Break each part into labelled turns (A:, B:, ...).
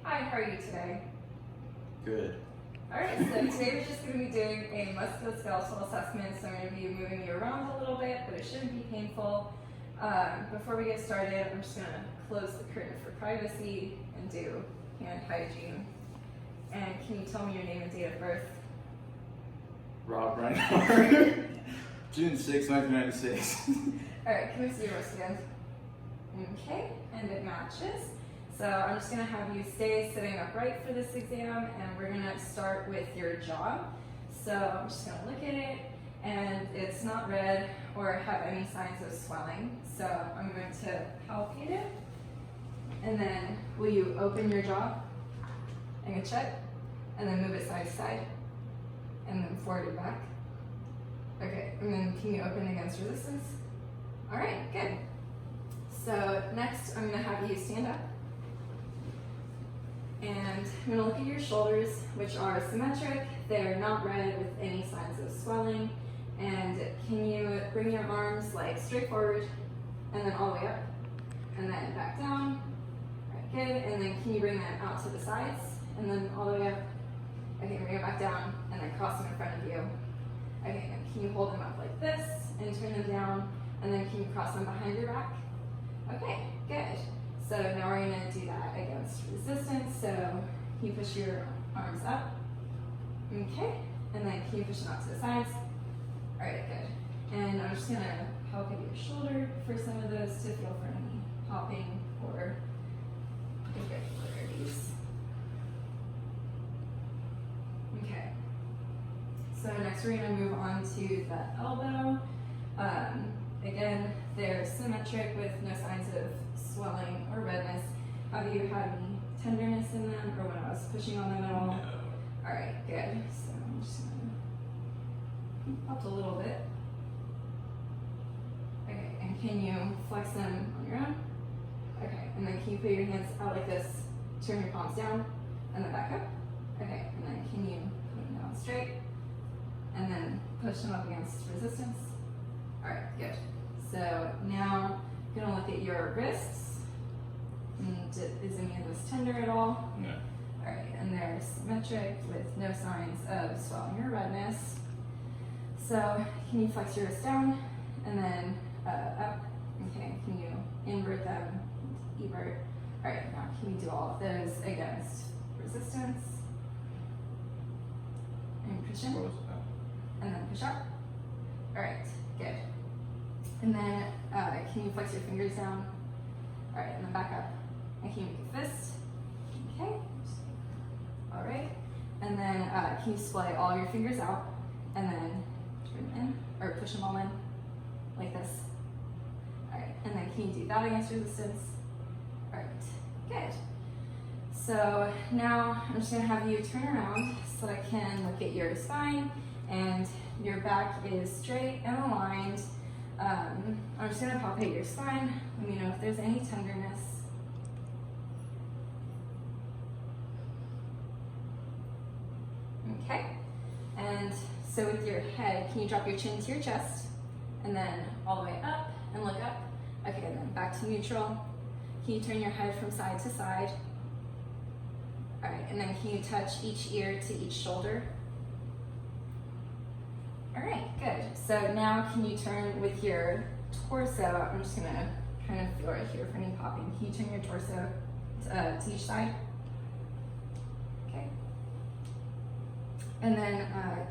A: Hi, how are you today?
B: Good.
A: Alright, so today we're just going to be doing a musculoskeletal assessment, so I'm going to be moving you around a little bit, but it shouldn't be painful. Before we get started, I'm just going to close the curtain for privacy and do hand hygiene. And can you tell me your name and date of birth?
B: Rob Reinhardt. June 6, 1996.
A: Alright, can we see your wrist again? Okay, and it matches. So I'm just going to have you stay sitting upright for this exam, and we're going to start with your jaw. So I'm just going to look at it, and it's not red or have any signs of swelling. So I'm going to palpate it, and then will you open your jaw and check, and then move it side to side, and then forward and back. Okay, and then can you open against resistance? All right, good. So next I'm going to have you stand up. And I'm going to look at your shoulders, which are symmetric. They're not red with any signs of swelling. And can you bring your arms like straight forward and then all the way up and then back down? Right, good. And then can you bring them out to the sides and then all the way up? Okay, bring it back down and then cross them in front of you. Okay, and can you hold them up like this and turn them down, and then can you cross them behind your back? Okay, good. So now we're going to do that against resistance. So can you push your arms up? Okay, and then can you push them out to the sides? All right, good. And I'm just going to palpate your shoulder for some of those to feel for any popping or irregularities. Okay. So next we're going to move on to the elbow. Again, they're symmetric with no signs of swelling or redness. Have you had any tenderness in them, or when I was pushing on them at all?
B: No.
A: All right, good. So I'm just going to up a little bit. Okay, and can you flex them on your own? Okay, and then can you put your hands out like this, turn your palms down, and then back up? Okay, and then can you put them down straight, and then push them up against resistance? All right, good. So now I'm gonna look at your wrists. And is any of this tender at all?
B: No.
A: All right, and they're symmetric with no signs of swelling or redness. So can you flex your wrist down and then up? Okay, can you invert them, evert? All right, now can you do all of those against resistance? And push in, and then push up. All right, good. And then can you flex your fingers down? All right, and then back up. And can you make a fist? Okay. All right. And then can you splay all your fingers out and then turn them in, or push them all in like this? All right. And then can you do that against resistance? All right. Good. So now I'm just going to have you turn around so I can look at your spine, and your back is straight and aligned. I'm just going to palpate your spine. Let me know if there's any tenderness. Okay. And so with your head, can you drop your chin to your chest and then all the way up and look up? Okay, and then back to neutral. Can you turn your head from side to side? All right, and then can you touch each ear to each shoulder? All right, good. So now can you turn with your torso? I'm just gonna kind of feel right here for any popping. Can you turn your torso to each side? Okay. And then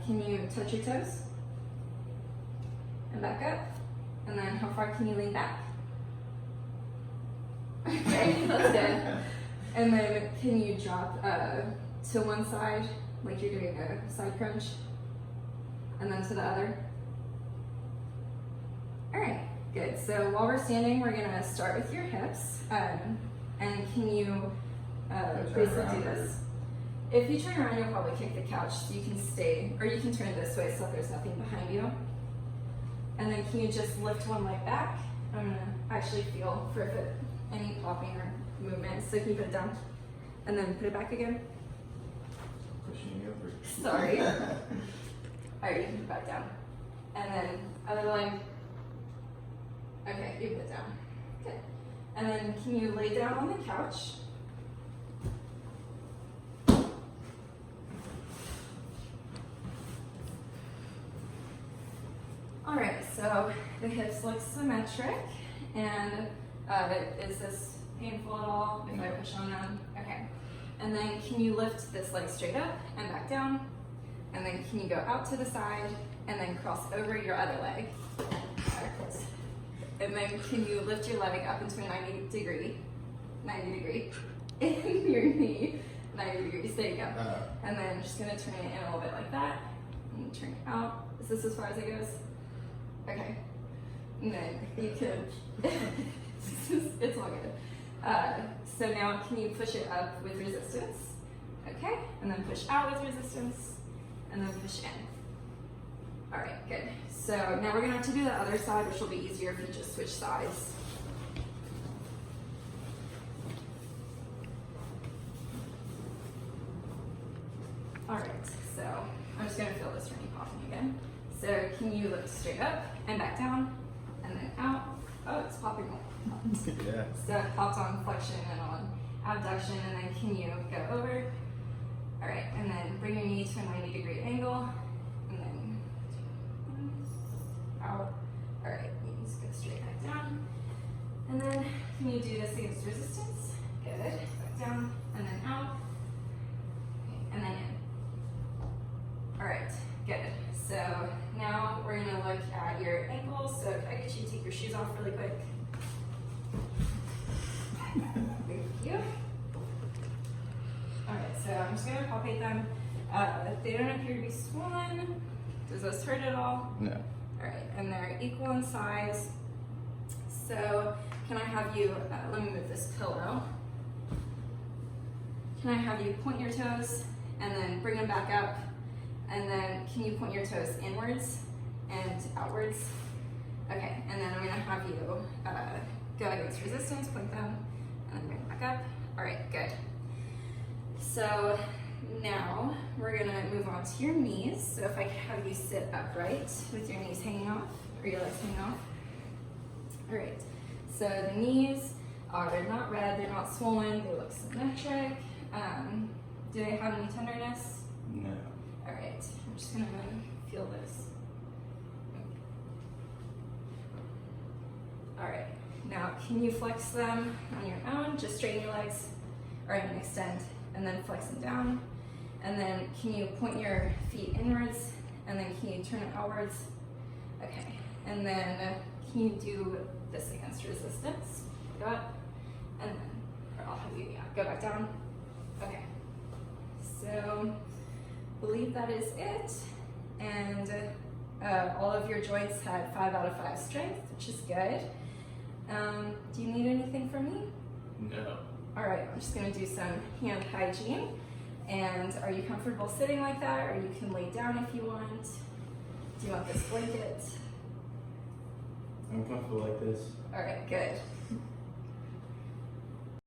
A: can you touch your toes? And back up? And then how far can you lean back? Okay, that's good. And then can you drop to one side, like you're doing a side crunch? And then to the other. All right, good. So while we're standing, we're gonna start with your hips. And can you basically do this? If you turn around, you'll probably kick the couch, so you can stay, or you can turn this way so that there's nothing behind you. And then can you just lift one leg back? I'm gonna actually feel for if any popping or movement. So can you put it down? And then put it back again?
B: Pushing you over.
A: Sorry. All right, you can put it back down. And then other leg. Okay, you put it down. Good. And then can you lay down on the couch? so the hips look symmetric, and is this painful at all if I push on them? Okay. And then can you lift this leg straight up and back down? And then can you go out to the side and then cross over your other leg? Perfect. And then can you lift your leg up into a 90 degree in your knee, 90 degrees, there you go. And then I'm just gonna turn it in a little bit like that, and turn it out. Is this as far as it goes? Okay. And then you can, it's all good. So now can you push it up with resistance? Okay, and then push out with resistance, and then push in. All right, good. So now we're gonna have to do the other side, which will be easier if you just switch sides. All right, so I'm just gonna feel this when you pop me again. So can you lift straight up and back down, and then out? Oh, it's popping more.
B: Yeah.
A: So it popped on flexion and on abduction, and then can you go over? All right, and then bring your knee to a 90-degree angle, and then out. All right, you can just go straight back down. And then can you do this against resistance? Good, back down, and then out, okay, and then in. All right, good. So now we're gonna look at your ankles. So if I get you to take your shoes off really quick. Thank you. All right, so I'm just gonna palpate them. They don't appear to be swollen. Does this hurt at all?
B: No.
A: All right, and they're equal in size. So can I have you, let me move this pillow. Can I have you point your toes and then bring them back up? And then can you point your toes inwards and outwards? Okay, and then I'm gonna have you go against resistance, point them, and then bring them back up. All right, good. So now we're gonna move on to your knees. So if I could have you sit upright with your knees hanging off, or your legs hanging off. All right, so the knees are not red, they're not swollen, they look symmetric. Do they have any tenderness?
B: No.
A: All right, I'm just gonna feel this. All right, now can you flex them on your own? Just straighten your legs, or I mean extend, and then flex them down. And then can you point your feet inwards, and then can you turn it outwards? Okay, and then can you do this against resistance? Go up, and then, or I'll have you, yeah, go back down. Okay, so believe that is it. And all of your joints had 5 out of 5 strength, which is good. Do you need anything from me?
B: No.
A: All right, I'm just gonna do some hand hygiene. And are you comfortable sitting like that, or you can lay down if you want? Do you want this blanket?
B: I'm comfortable like this.
A: All right, good.